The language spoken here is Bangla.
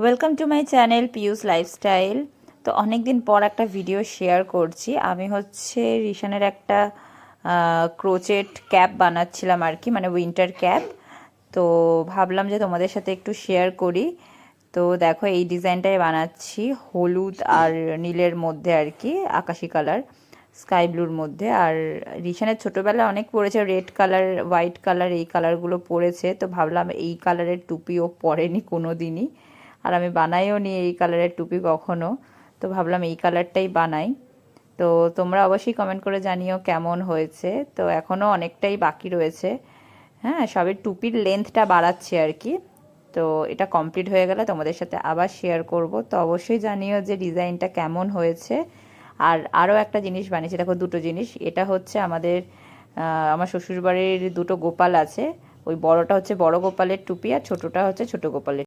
Welcome to my channel পিউস lifestyle. তো অনেক দিন পর একটা ভিডিও শেয়ার করছি। আমি হচ্ছে রিশানের একটা ক্রোচেট ক্যাপ বানাচ্ছিলাম আর কি, মানে উইন্টার ক্যাপ। তো ভাবলাম যে তোমাদের সাথে একটু শেয়ার করি। তো দেখো এই ডিজাইনটাই বানাচ্ছি, হলুদ আর নীলের মধ্যে আর কি, আকাশি কালার, স্কাই ব্লুর মধ্যে। আর রিশানের ছোটোবেলায় অনেক পরেছে, রেড কালার, হোয়াইট কালার, এই কালারগুলো পরেছে। তো ভাবলাম এই কালারের টুপিও পরেনি কোনো দিনই, আর আমি বানাইও নি এই কালারের টুপি কখনো। তো ভাবলাম এই কালারটাই বানাই। তো তোমরা অবশ্যই কমেন্ট করে জানিও কেমন হয়েছে। তো এখনও অনেকটাই বাকি রয়েছে, হ্যাঁ, সবের টুপির লেন্থটা বাড়াচ্ছি আর কি। তো এটা কমপ্লিট হয়ে গেলে তোমাদের সাথে আবার শেয়ার করব। তো অবশ্যই জানিও যে ডিজাইনটা কেমন হয়েছে। আর আরও একটা জিনিস বানিয়েছি, দেখো দুটো জিনিস। এটা হচ্ছে আমার শ্বশুরবাড়ির দুটো গোপাল আছে, ওই বড়টা হচ্ছে বড় গোপালের টুপি আর ছোটটা হচ্ছে ছোট গোপালের